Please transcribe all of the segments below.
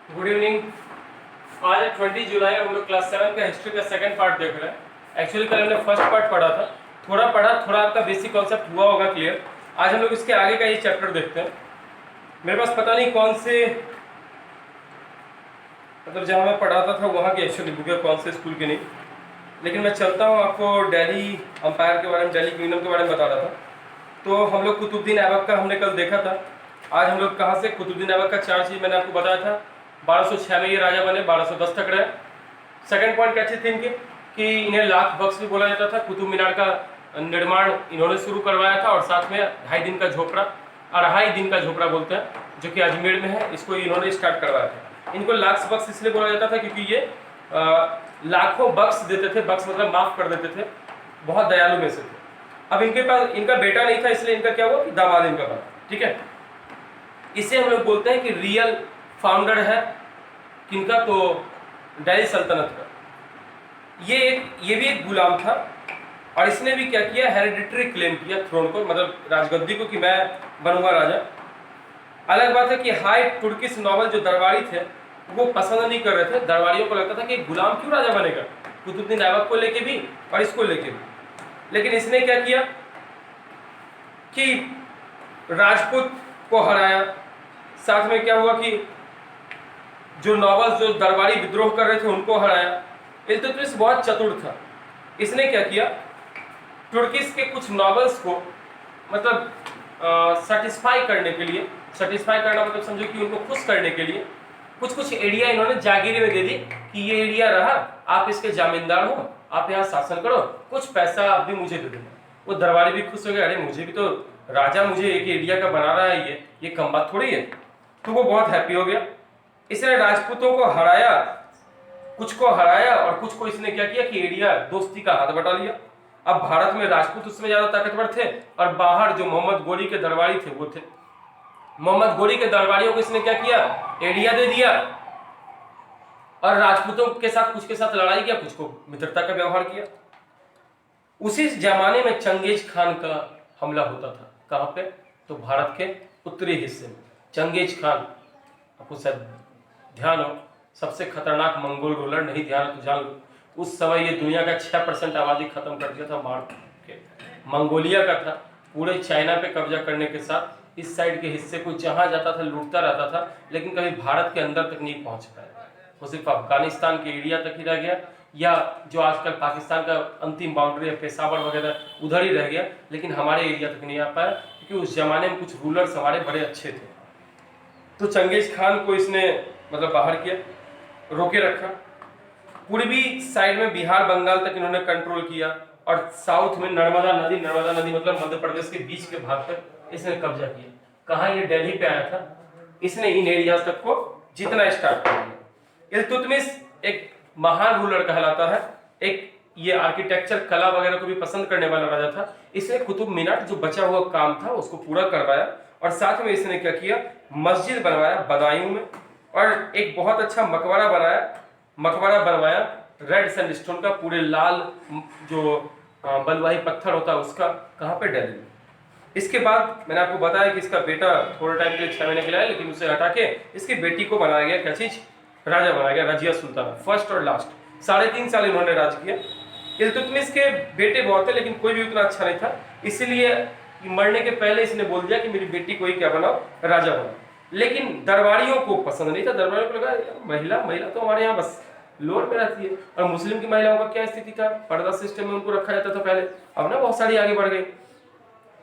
Good evening. आज 20 जुलाई और हम लोग क्लास 7 का हिस्ट्री का सेकंड पार्ट देख रहे हैं। एक्चुअली कल हमने फर्स्ट पार्ट पढ़ा था, थोड़ा आपका बेसिक कॉन्सेप्ट हुआ होगा क्लियर। आज हम लोग इसके आगे का ये चैप्टर देखते हैं। मेरे पास पता नहीं कौन से, मतलब जहाँ मैं पढ़ाता था वहाँ की एक्चुअली बुक है, कौन से स्कूल की नहीं, लेकिन मैं चलता हूँ आपको दिल्ली अंपायर के बारे में, दिल्ली किंगडम के बारे में बता रहा था। तो हम लोग कुतुबुद्दीन ऐबक का हमने कल देखा था। आज हम लोग कहाँ से, कुतुबुद्दीन ऐबक का 4 चीज़ मैंने आपको बताया था। 1206 में ये राजा बने, 1210 तक रहे। सेकंड पॉइंट क्या थी इनके, कि इन्हें लाख बख्श भी बोला जाता था। कुतुब मीनार का निर्माण इन्होंने शुरू करवाया था, और साथ में 2.5 दिन का झोपड़ा, 2.5 दिन का झोपड़ा बोलते हैं, जो कि अजमेर में है, इसको इन्होंने स्टार्ट करवाया था। इनको लाख बख्श इसलिए बोला जाता था क्योंकि ये लाखों बख्श देते थे। बख्श मतलब माफ कर देते थे, बहुत दयालु में से थे। अब इनके पास इनका बेटा नहीं था, इसलिए इनका क्या हुआ कि दामाद इनका बना। ठीक है, इसे हम लोग बोलते हैं कि रियल फाउंडर है किनका, तो दिल्ली सल्तनत का। ये भी एक गुलाम था, और इसने भी क्या किया, हेरिडिटरी क्लेम किया थ्रोन को, मतलब राजगद्दी को, कि मैं बनूंगा राजा। अलग बात है कि हाई तुर्किश नॉवल जो दरबारी थे वो पसंद नहीं कर रहे थे। दरबारियों को लगता था कि गुलाम क्यों राजा बनेगा, कुतुबुद्दीन ऐबक को लेके भी और इसको लेके भी। लेकिन इसने क्या किया कि राजपूत को हराया। साथ में क्या हुआ कि जो नॉवल्स जो दरबारी विद्रोह कर रहे थे उनको हराया। इल्तुतमिश बहुत चतुर था। इसने क्या किया, तुर्किश के कुछ नॉवल्स को मतलब सेटिस्फाई करने के लिए, सेटिस्फाई करना मतलब समझो कि उनको खुश करने के लिए कुछ एरिया इन्होंने जागीरे में दे दी कि ये एरिया रहा, आप इसके जामीनदार हो, आप यहाँ शासन करो, कुछ पैसा आप भी मुझे दे देना। वो दरबारी भी खुश हो गए, अरे मुझे भी तो राजा मुझे एक एरिया का बना रहा है, ये कम बात थोड़ी है। तो वो बहुत हैप्पी हो गया। इसने राजपूतों को हराया, कुछ को हराया, और कुछ को इसने क्या किया कि एरिया दोस्ती का हाथ बटा लिया। अब भारत में राजपूत उसमें ज्यादा ताकतवर थे, और बाहर जो मोहम्मद गोरी के दरबारी थे वो थे। मोहम्मद गोरी के दरबारियों को इसने क्या किया, एरिया दे दिया, और राजपूतों के साथ कुछ के साथ लड़ाई किया, कुछ को मित्रता का व्यवहार किया। उसी जमाने में चंगेज खान का हमला होता था। कहां पे, तो भारत के उत्तरी हिस्से में। चंगेज खान, आपको शायद ध्यान हो, सबसे खतरनाक मंगोल रूलर, नहीं ध्यान तो जान लो। उस समय ये दुनिया का 6% आबादी खत्म कर दिया था, मार के। मंगोलिया का था, पूरे चाइना पे कब्जा करने के साथ इस साइड के हिस्से को जहां जाता था लूटता रहता था, लेकिन कभी भारत के अंदर तक नहीं पहुंच पाया। वो सिर्फ अफगानिस्तान के एरिया तक ही रह गया, या जो आजकल पाकिस्तान का अंतिम बाउंड्री है पेशावर वगैरह, उधर ही रह गया, लेकिन हमारे एरिया तक नहीं आ पाया, क्योंकि उस जमाने में कुछ रूलर्स हमारे बड़े अच्छे थे। तो चंगेज खान को इसने मतलब बाहर किया, रोके रखा। पूर्वी साइड में बिहार बंगाल तक इन्होंने कंट्रोल किया, और साउथ में नर्मदा नदी मतलब मध्य प्रदेश के बीच के भाग तक इसने कब्जा किया। कहाँ, ये दिल्ली पे आया था, इसने इन एरिया तक को जीतना स्टार्ट कर दिया। इल्तुतमिश एक महान रूलर कहलाता है, एक ये आर्किटेक्चर कला वगैरह को भी पसंद करने वाला राजा था। इसने कुतुब मीनार जो बचा हुआ काम था उसको पूरा करवाया, और साथ में इसने क्या किया, मस्जिद बनवाया बदायूं में, और एक बहुत अच्छा मकबरा बनवाया रेड सैंडस्टोन का, पूरे लाल जो बलुआही पत्थर होता है उसका। कहाँ पे, दिल्ली में। इसके बाद मैंने आपको बताया कि इसका बेटा थोड़े टाइम के लिए 6 महीने के लिए आया, लेकिन उसे हटा के इसकी बेटी को बनाया गया, क्या चीज, राजा बनाया गया, रजिया सुल्ताना, फर्स्ट और लास्ट। 3.5 साल इन्होंने राज किया। इल्तुतमिश के बेटे बहुत थे, लेकिन कोई भी उतना अच्छा नहीं था, इसीलिए मरने के पहले इसने बोल दिया कि मेरी बेटी को ही क्या बनाओ, राजा बनाओ। लेकिन दरबारियों को पसंद नहीं था। दरबारियों को लगा महिला तो हमारे यहाँ बस लोअर में रहती है, और मुस्लिम की महिलाओं का क्या स्थिति था, पर्दा सिस्टम में उनको रखा जाता था पहले, अब ना बहुत सारी आगे बढ़ गई,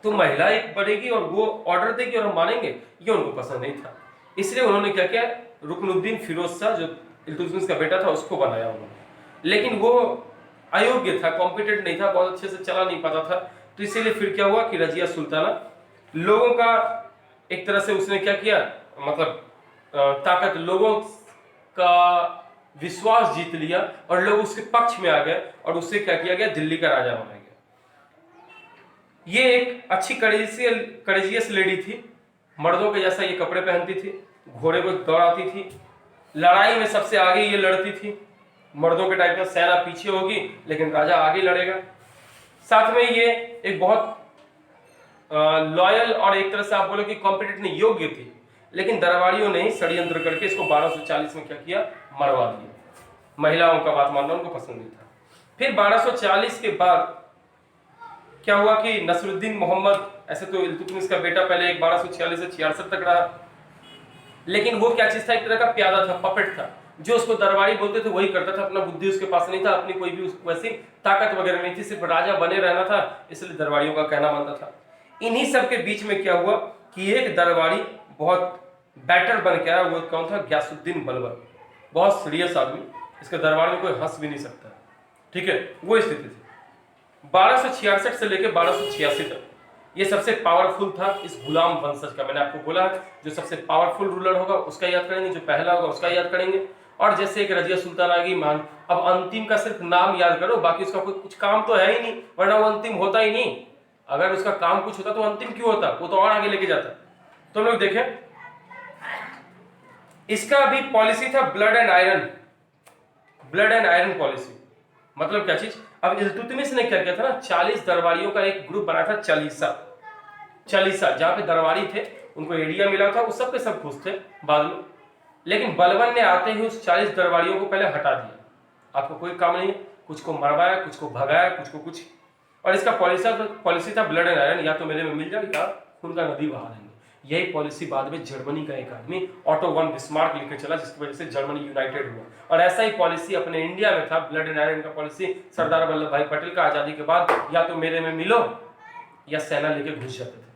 तो महिला एक बढ़ेगी और वो ऑर्डर देगी और हम मानेंगे, ये उनको पसंद नहीं था। इसलिए उन्होंने क्या किया, रुकनुद्दीन फिरोज शाह जो इल्तुतमिश का बेटा था उसको बनाया उन्होंने, लेकिन वो अयोग्य था, कॉम्पिटेंट नहीं था, बहुत अच्छे से चला नहीं पाता था। तो इसीलिए फिर क्या हुआ कि रजिया सुल्ताना लोगों का एक तरह से उसने क्या किया, मतलब ताकत, लोगों का विश्वास जीत लिया, और लोग उसके पक्ष में आ गए, और उससे क्या किया गया, दिल्ली का राजा बनाया गया। ये एक अच्छी करेजियस लेडी थी, मर्दों के जैसा ये कपड़े पहनती थी, घोड़े को दौड़ाती थी, लड़ाई में सबसे आगे ये लड़ती थी। मर्दों के टाइप का, सेना पीछे होगी लेकिन राजा आगे लड़ेगा। साथ में ये एक बहुत लॉयल और एक तरह से आप बोलो कि कॉम्पिटिटिव योग्य थी। लेकिन दरबारियों ने ही षड्यंत्र करके इसको 1240 में क्या किया, मरवा दिया। महिलाओं का बात मानना उनको पसंद नहीं था। फिर 1240 के बाद क्या हुआ कि नसरुद्दीन मोहम्मद, ऐसे तो इल्तुतमिश का बेटा पहले 1246 से 66 तक रहा, लेकिन वो क्या चीज था, एक तरह का प्यादा था, पपेट था, जो उसको दरबारी बोलते थे वही करता था। अपना बुद्धि उसके पास नहीं था, अपनी कोई भी वैसी ताकत वगैरह नहीं थी, सिर्फ राजा बने रहना था, इसलिए दरबारियों का कहना मानता था। इन्हीं सब के बीच में क्या हुआ कि एक दरबारी बहुत बेटर बन के आया। वो कौन था, गयासुद्दीन बलबन, बहुत सीरियस आदमी, इसके दरबार में कोई हंस भी नहीं सकता, ठीक है, वो स्थिति थी। 1266 से लेकर 1286 तक ये सबसे पावरफुल था इस गुलाम वंशज का। मैंने आपको बोला जो सबसे पावरफुल रूलर होगा उसका याद करेंगे, जो पहला होगा उसका याद करेंगे। और जैसे एक रजिया सुल्तान आ गई मान, अब अंतिम का सिर्फ नाम याद करो, बाकी उसका कोई कुछ काम तो है ही नहीं, वरना वो अंतिम होता ही नहीं। अगर उसका काम कुछ होता तो अंतिम क्यों होता, वो तो और आगे लेके जाता। तो हम लोग देखें, इसका भी पॉलिसी था blood and iron, blood and iron policy. मतलब क्या चीज, अब इल्तुतमिश ने क्या किया था ना, 40 दरबारियों का एक ग्रुप बनाया था, चालीसा, जहां पे दरबारी थे उनको एरिया मिला था, वो सब के सब खुश थे बाद में। लेकिन बलबन ने आते ही उस 40 दरबारियों को पहले हटा दिया, आपको कोई काम नहीं है, कुछ को मरवाया, कुछ को भगाया, कुछ को कुछ। और इसका पॉलिसी था ब्लड एंड आयरन, या तो मेरे में मिल जाए या खून का नदी बहा देंगे। यही पॉलिसी बाद में जर्मनी का एक आदमी ऑटो वन बिस्मार्क लेकर चला, जिसकी वजह से जर्मनी यूनाइटेड हुआ। और ऐसा ही पॉलिसी अपने इंडिया में था, ब्लड एंड आयरन का पॉलिसी सरदार वल्लभ भाई पटेल का आजादी के बाद, या तो मेरे में मिलो या सेना लेके घुस जाते थे।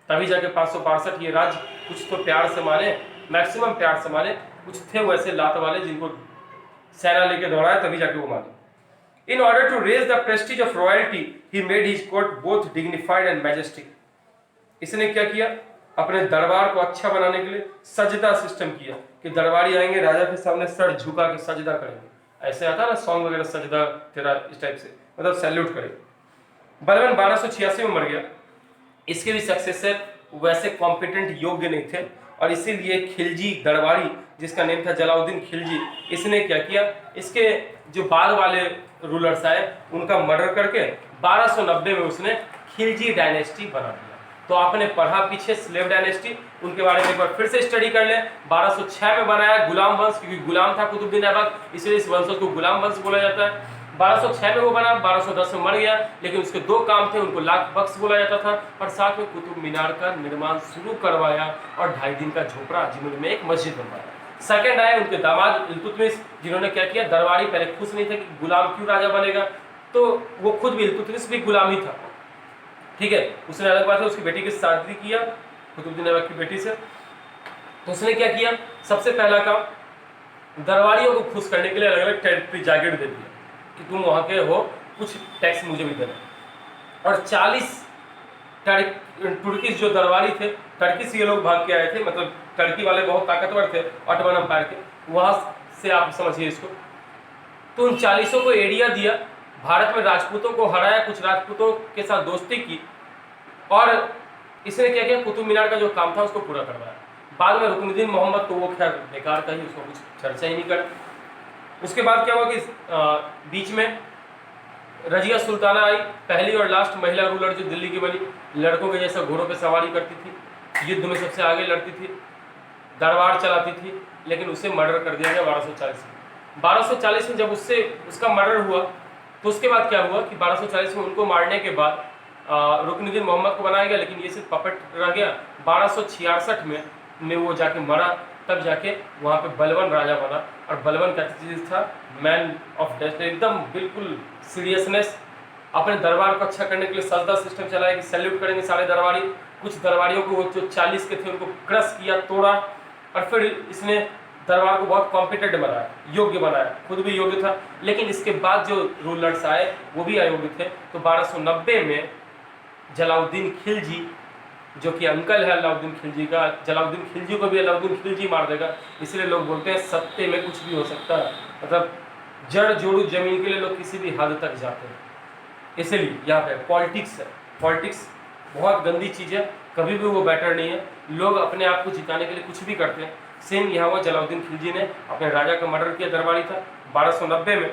तभी जाके 562 ये राज्य कुछ तो प्यार से माने, मैक्सिमम प्यार से माने, कुछ थे वैसे लात वाले जिनको सेना लेके दौड़ाया, तभी जाके वो माने। In order to raise the prestige of royalty, he made his court both dignified and majestic. इसने क्या किया, अपने दरबार को अच्छा बनाने के लिए सजदा सिस्टम किया कि दरबारी आएंगे राजा के सामने सर झुका के सजदा करेंगे। ऐसे आता ना सॉन्ग वगैरह, सजदा तेरा, इस टाइप से, मतलब सैल्यूट करेंगे। बलबन 1286 में मर गया। इसके भी सक्सेसर वैसे कॉम्पिटेंट योग्य नहीं थे, और इसीलिए खिलजी दरबारी, जिसका नेम था जलाउद्दीन खिलजी, इसने क्या किया, इसके जो बाद वाले रूलर्स आए उनका मर्डर करके 1290 में उसने खिलजी डायनेस्टी बना दिया। तो आपने पढ़ा पीछे स्लेव डायनेस्टी, उनके बारे में एक बार फिर से स्टडी कर ले। 1206 में बनाया गुलाम वंश, क्योंकि गुलाम था कुतुबुद्दीन ऐबक, इसलिए इस वंश को गुलाम वंश बोला जाता है। 1206 में वो बना, 1210 में मर गया, लेकिन उसके दो काम थे, उनको लाख बख्श बोला जाता था, और साथ में कुतुब मीनार का निर्माण शुरू करवाया, और 2.5 दिन का झोपड़ा जिन्होंने में एक मस्जिद बनवाया। सेकंड आए उनके दामाद इल्तुतमिश, जिन्होंने क्या किया, दरबारी पहले खुश नहीं थे कि गुलाम क्यों राजा बनेगा, तो वो खुद भी, इल्तुतमिश भी गुलाम ही था, ठीक है। उसने, अलग बात है, उसकी बेटी की शादी किया कुतुबुद्दीन ऐबक की बेटी से। तो उसने क्या किया, सबसे पहला काम, दरबारियों को खुश करने के लिए अलग अलग टेरिटरी जागीर दे दिया कि तुम वहां के हो, कुछ टैक्स मुझे भी देना। और 40 तुर्किश जो दरबारी थे, टर्की से ये लोग भाग के आए थे, मतलब टर्की वाले बहुत ताकतवर थे ऑटोमन एम्पायर के, वहां से आप समझिए इसको। तो उन 40 को एरिया दिया, भारत में राजपूतों को हराया, कुछ राजपूतों के साथ दोस्ती की, और इसने क्या किया, कुतुब मीनार का जो काम था उसको पूरा करवाया। बाद में रुकनुद्दीन मोहम्मद, तो वो खैर बेकार का ही, उसको कुछ चर्चा ही नहीं कर। उसके बाद क्या हुआ कि बीच में रजिया सुल्ताना आई, पहली और लास्ट महिला रूलर जो दिल्ली की बनी, लड़कों के जैसा घोड़ों पे सवारी करती थी, युद्ध में सबसे आगे लड़ती थी, दरबार चलाती थी, लेकिन उसे मर्डर कर दिया गया 1240 में। 1240 में जब उसका मर्डर हुआ, तो उसके बाद क्या हुआ कि 1240 में उनको मारने के बाद रुकनुद्दीन मोहम्मद को बनाया गया, लेकिन ये सिर्फ पपेट रह गया। 1266 में वो जाके मरा, तब जाके वहाँ पे बलबन राजा बना। और बलबन क्या चीज़ था, मैन ऑफ डेस्टिनी, एकदम बिल्कुल सीरियसनेस, अपने दरबार को अच्छा करने के लिए सजदा सिस्टम चलाया कि सैल्यूट करेंगे सारे दरबारी। कुछ दरबारियों को, वो जो 40 के थे, उनको क्रश किया, तोड़ा, और फिर इसने दरबार को बहुत कॉम्पिटेंट बनाया, योग्य बनाया, खुद भी योग्य था। लेकिन इसके बाद जो रूलर्स आए वो भी अयोग्य थे। तो 1290 में जलाउद्दीन खिलजी, जो कि अंकल है अलाउद्दीन खिलजी का, जलाउद्दीन खिलजी को भी अलाउद्दीन खिलजी मार देगा। इसलिए लोग बोलते हैं सत्ते में कुछ भी हो सकता है, मतलब जड़ जोड़ू जमीन के लिए लोग किसी भी हद तक जाते हैं। इसलिए यहाँ पे पॉलिटिक्स है, पॉलिटिक्स बहुत गंदी चीज़ है, कभी भी वो बेटर नहीं है। लोग अपने आप को जिताने के लिए कुछ भी करते हैं। सेम यहाँ हुआ, जलाउद्दीन खिलजी ने अपने राजा का मर्डर किया, दरबारी था 1290 में।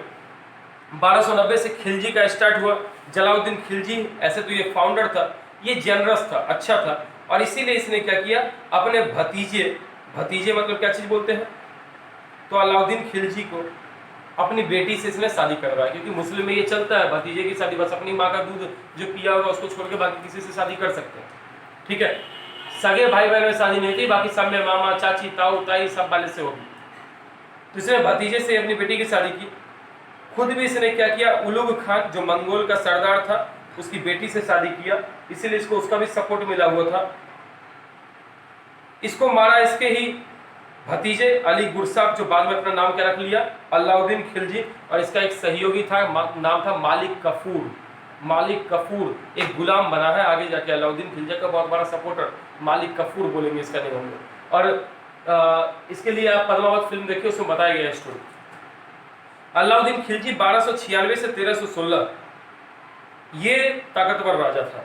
1290 से खिलजी का स्टार्ट हुआ। जलाउद्दीन खिलजी ऐसे तो ये फाउंडर था, ये जनरस था, अच्छा था, और इसीलिए इसने क्या किया, अपने भतीजे, भतीजे मतलब क्या चीज़ बोलते हैं, तो अलाउद्दीन खिलजी को अपनी बेटी से इसने शादी करवाया, क्योंकि मुस्लिम में ये चलता है भतीजे की शादी बस अपनी माँ का दूध जो पिया होगा उसको छोड़ के बाकी किसी से शादी कर सकते हैं, ठीक है। सगे भाई बहन में शादी नहीं होती, बाकी सब में मामा चाची ताऊ ताई सब वाले से होगी। तो इसने भतीजे से अपनी बेटी की शादी की। खुद भी इसने क्या किया, उलुग खान जो मंगोल का सरदार था उसकी बेटी से शादी किया, इसीलिए इसको उसका भी सपोर्ट मिला हुआ था। इसको मारा इसके ही भतीजे अली गुरसाब, जो बाद में अपना नाम क्या रख लिया, अलाउद्दीन खिलजी, और इसका एक सहयोगी था, नाम था मालिक कफूर। मालिक कफूर एक गुलाम बना है आगे जाके, अलाउद्दीन खिलजी का बहुत बड़ा सपोर्टर मालिक कफूर बोलेंगे इसका नाम हम लोग। और इसके लिए आप पद्मावत फिल्म देखिए, उसमें बताया गया स्टोरी। अलाउद्दीन खिलजी 1296 से 1316 ये ताकतवर राजा था,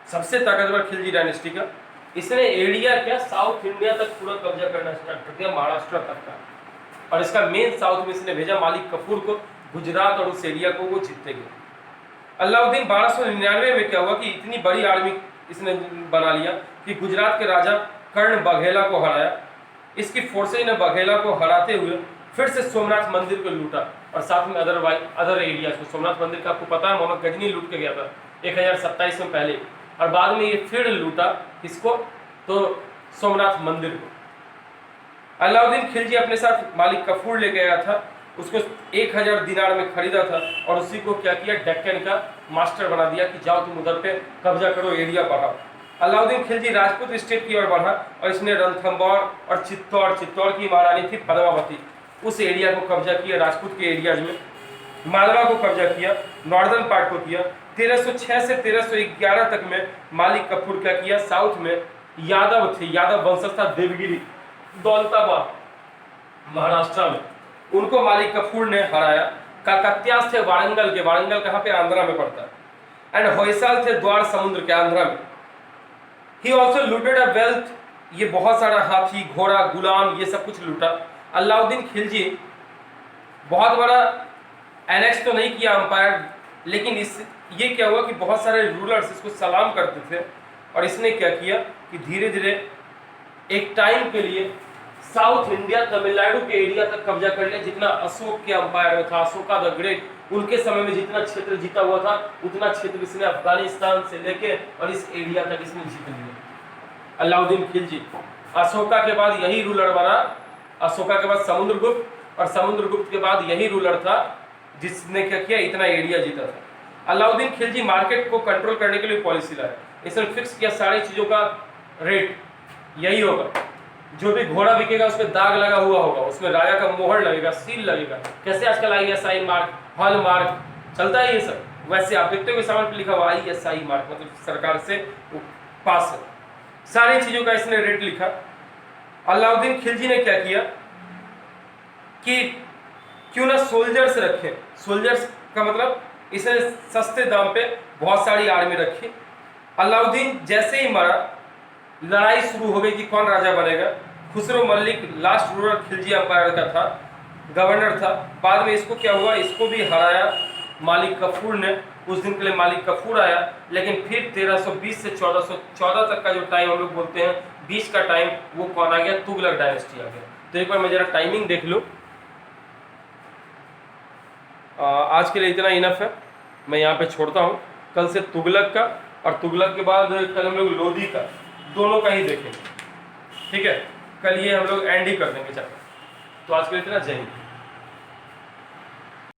सबसे ताकतवर खिलजी डायनेस्टी का। इसने एरिया क्या, साउथ इंडिया तक पूरा कब्जा करना स्टार्ट कर दिया, महाराष्ट्र तक का। और इसका मेन साउथ में इसने भेजा मालिक कफूर को, गुजरात और उस एरिया को वो जीतते गए। अलाउद्दीन 1299 में क्या हुआ कि इतनी बड़ी आर्मी इसने बना लिया कि गुजरात के राजा कर्ण बघेला को हराया। इसकी फोर्सेज ने बघेला को हराते हुए फिर से सोमनाथ मंदिर को लूटा, और साथ में अदर एरियाज को। सोमनाथ मंदिर का आपको पता है मोहम्मद गजनी लूट के गया था 1027 में पहले, और बाद में ये फिर लूटा किसको, तो सोमनाथ मंदिर को। अलाउद्दीन खिलजी अपने साथ मालिक कफूर ले गया था, उसको 1000 दिनार में खरीदा था, और उसी को क्या किया, डेक्कन का मास्टर बना दिया कि जाओ तुम उधर पे कब्जा करो, एरिया बढ़ाओ। अलाउद्दीन खिलजी राजपूत स्टेट की ओर बढ़ा, और इसने रणथंबोर और चित्तौड़ की महारानी थी पद्मावती, उस एरिया को कब्जा किया, राजपूत के एरियाज में। मालवा को कब्जा किया, नॉर्दर्न पार्ट को किया। 1306 से 1311 तक में मालिक कफूर क्या किया, साउथ में यादव थे, यादव वंशज था, देवगिरी दौलताबाद महाराष्ट्र में, उनको मालिक कफूर ने हराया। काकत्यास थे वारंगल के, वारंगल कहाँ पे, आंध्रा में पड़ता है। एंड होयसाल थे द्वार समुद्र के, आंध्रा में। He also looted a wealth, ये बहुत सारा हाथी घोड़ा गुलाम ये सब कुछ लूटा। अलाउद्दीन खिलजी बहुत बड़ा एनेक्स तो नहीं किया अंपायर, लेकिन ये क्या हुआ कि बहुत सारे रूलर्स इसको सलाम करते थे, और इसने क्या किया कि धीरे धीरे एक टाइम के लिए साउथ इंडिया तमिलनाडु के एरिया तक कब्जा कर लिया, जितना अशोक के अंपायर में था, अशोका द ग्रेट, उनके समय में जितना क्षेत्र जीता हुआ था उतना क्षेत्र इसने अफगानिस्तान से लेके और इस एरिया तक इसने जीत लिया अलाउद्दीन खिलजी। अशोका के बाद यही रूलर बना, अशोका के बाद समुद्रगुप्त, और समुद्रगुप्त के बाद यही रूलर था जिसने क्या किया, इतना एरिया जीता था। अलाउद्दीन खिलजी मार्केट को कंट्रोल करने के लिए पॉलिसी लाया, इसने फिक्स किया सारी चीज़ों का रेट यही होगा, जो भी घोड़ा बिकेगा उसमें दाग लगा हुआ होगा, उसमें राजा का मोहर लगेगा, सील लगेगा। कैसे आजकल ISI मार्क, हॉल मार्क चलता है ये सब, वैसे आप देखते हो सामान पर लिखा हुआ ISI मार्क, मतलब सरकार से पास है। सारी चीज़ों का इसने रेट लिखा। अलाउद्दीन खिलजी ने क्या किया कि क्यों ना सोल्जर्स रखे, सोल्जर्स का मतलब इसने सस्ते दाम पे बहुत सारी आर्मी रखी। अलाउद्दीन जैसे ही मरा, लड़ाई शुरू हो गई कि कौन राजा बनेगा। Khusro Malik last ruler Khilji umpire का था, गवर्नर था। बाद में इसको क्या हुआ, इसको भी हराया मालिक कफूर ने। कुछ दिन के लिए मालिक कफूर आया, लेकिन फिर 1320 से 1414 तक का जो टाइम हम लोग बोलते हैं, बीच का टाइम, वो कौन आ गया, तुगलक डायनेस्टी आ गया। तो एक बार मैं जरा टाइमिंग देख लूँ। आज के लिए इतना इनफ है, मैं यहाँ पे छोड़ता हूँ। कल से तुगलक का, और तुगलक के बाद कल हम लोग लोधी का, दोनों का ही देखेंगे, ठीक है। कल ये हम लोग एंड ही कर देंगे चैप्टर। तो आज के लिए इतना, जय हिंद।